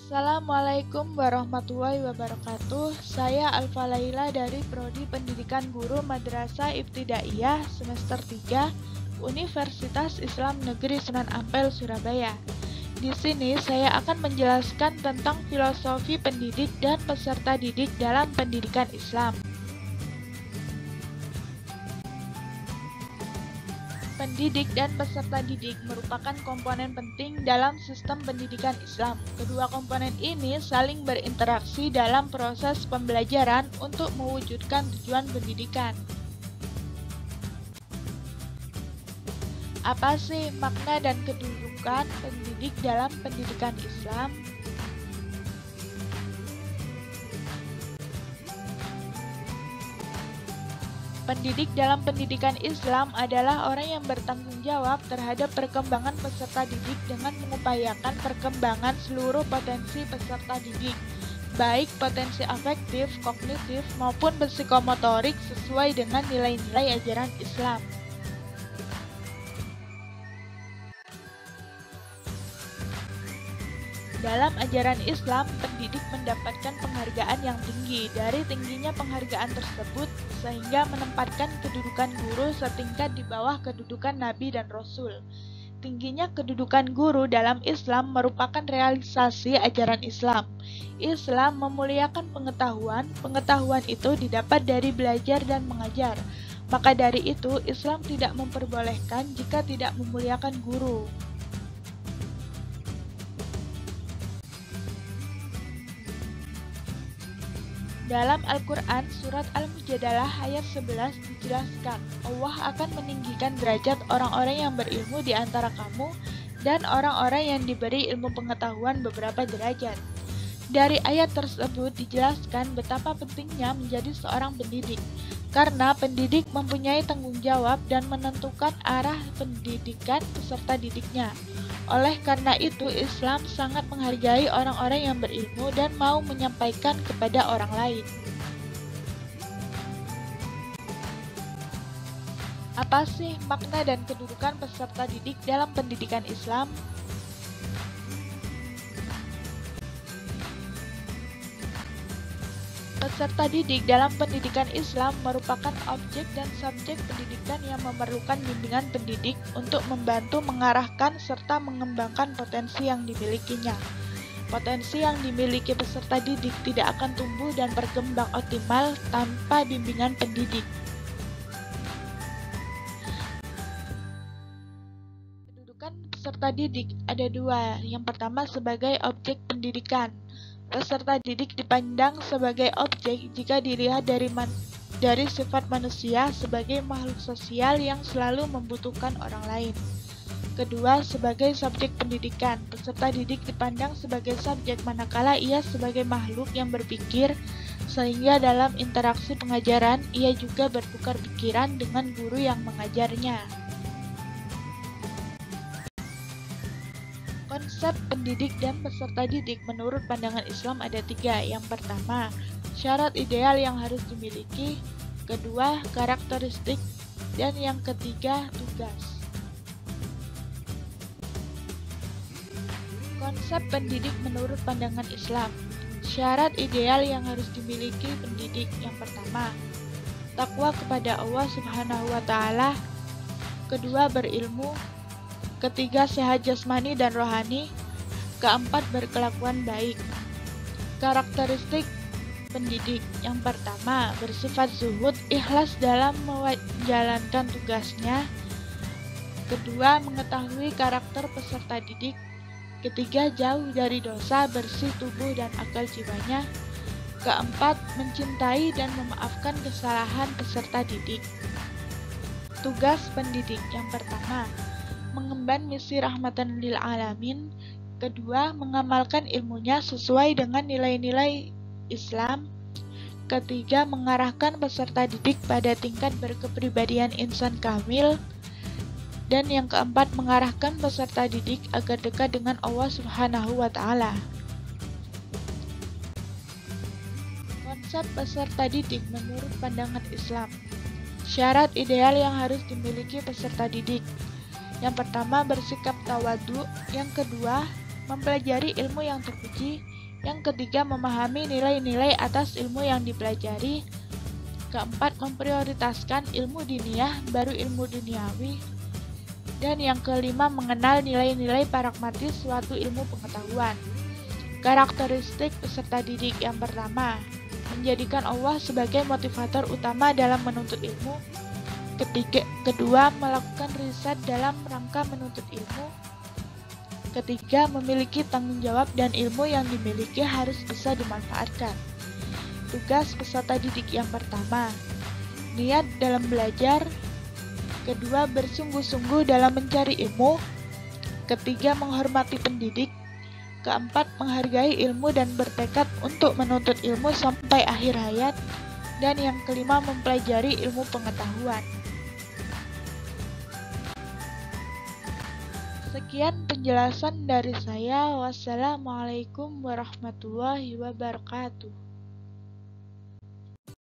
Assalamualaikum warahmatullahi wabarakatuh. Saya Alfa Laila dari Prodi Pendidikan Guru Madrasah Ibtidaiyah semester 3 Universitas Islam Negeri Sunan Ampel, Surabaya. Di sini saya akan menjelaskan tentang filosofi pendidik dan peserta didik dalam pendidikan Islam. Pendidik dan peserta didik merupakan komponen penting dalam sistem pendidikan Islam. Kedua komponen ini saling berinteraksi dalam proses pembelajaran untuk mewujudkan tujuan pendidikan. Apa sih makna dan kedudukan pendidik dalam pendidikan Islam? Pendidik dalam pendidikan Islam adalah orang yang bertanggung jawab terhadap perkembangan peserta didik dengan mengupayakan perkembangan seluruh potensi peserta didik, baik potensi afektif, kognitif, maupun psikomotorik sesuai dengan nilai-nilai ajaran Islam. Dalam ajaran Islam, pendidik mendapatkan penghargaan yang tinggi. Dari tingginya penghargaan tersebut, sehingga menempatkan kedudukan guru setingkat di bawah kedudukan Nabi dan Rasul. Tingginya kedudukan guru dalam Islam merupakan realisasi ajaran Islam. Islam memuliakan pengetahuan. Pengetahuan itu didapat dari belajar dan mengajar. Maka dari itu, Islam tidak memperbolehkan jika tidak memuliakan guru. Dalam Al-Quran, surat Al-Mujadalah ayat 11 dijelaskan, Allah akan meninggikan derajat orang-orang yang berilmu di antara kamu dan orang-orang yang diberi ilmu pengetahuan beberapa derajat. Dari ayat tersebut dijelaskan betapa pentingnya menjadi seorang pendidik, karena pendidik mempunyai tanggung jawab dan menentukan arah pendidikan peserta didiknya. Oleh karena itu, Islam sangat menghargai orang-orang yang berilmu dan mau menyampaikan kepada orang lain. Apa sih makna dan kedudukan peserta didik dalam pendidikan Islam? Peserta didik dalam pendidikan Islam merupakan objek dan subjek pendidikan yang memerlukan bimbingan pendidik untuk membantu mengarahkan serta mengembangkan potensi yang dimilikinya. Potensi yang dimiliki peserta didik tidak akan tumbuh dan berkembang optimal tanpa bimbingan pendidik. Kedudukan peserta didik ada dua. Yang pertama sebagai objek pendidikan. Peserta didik dipandang sebagai objek jika dilihat dari sifat manusia sebagai makhluk sosial yang selalu membutuhkan orang lain. Kedua, sebagai subjek pendidikan. Peserta didik dipandang sebagai subjek manakala ia sebagai makhluk yang berpikir, sehingga dalam interaksi pengajaran ia juga bertukar pikiran dengan guru yang mengajarnya. Konsep pendidik dan peserta didik menurut pandangan Islam ada tiga. Yang pertama, syarat ideal yang harus dimiliki. Kedua, karakteristik. Dan yang ketiga, tugas. Konsep pendidik menurut pandangan Islam. Syarat ideal yang harus dimiliki pendidik. Yang pertama, takwa kepada Allah Subhanahu wa Ta'ala. Kedua, berilmu. Ketiga, sehat jasmani dan rohani. Keempat, berkelakuan baik. Karakteristik pendidik. Yang pertama, bersifat zuhud, ikhlas dalam menjalankan tugasnya. Kedua, mengetahui karakter peserta didik. Ketiga, jauh dari dosa, bersih tubuh dan akal jiwanya. Keempat, mencintai dan memaafkan kesalahan peserta didik. Tugas pendidik. Yang pertama, mengemban misi rahmatan lil alamin. Kedua, mengamalkan ilmunya sesuai dengan nilai-nilai Islam. Ketiga, mengarahkan peserta didik pada tingkat berkepribadian insan kamil. Dan yang keempat, mengarahkan peserta didik agar dekat dengan Allah Subhanahu wa Ta'ala. Konsep peserta didik menurut pandangan Islam. Syarat ideal yang harus dimiliki peserta didik. Yang pertama, bersikap tawadu. Yang kedua, mempelajari ilmu yang terpuji. Yang ketiga, memahami nilai-nilai atas ilmu yang dipelajari. Keempat, memprioritaskan ilmu diniyah baru ilmu duniawi. Dan yang kelima, mengenal nilai-nilai pragmatis suatu ilmu pengetahuan. Karakteristik peserta didik yang pertama, menjadikan Allah sebagai motivator utama dalam menuntut ilmu. Kedua, melakukan riset dalam rangka menuntut ilmu. Ketiga, memiliki tanggung jawab dan ilmu yang dimiliki harus bisa dimanfaatkan. Tugas peserta didik yang pertama, niat dalam belajar. Kedua, bersungguh-sungguh dalam mencari ilmu. Ketiga, menghormati pendidik. Keempat, menghargai ilmu dan bertekad untuk menuntut ilmu sampai akhir hayat. Dan yang kelima, mempelajari ilmu pengetahuan. Sekian penjelasan dari saya. Wassalamualaikum warahmatullahi wabarakatuh.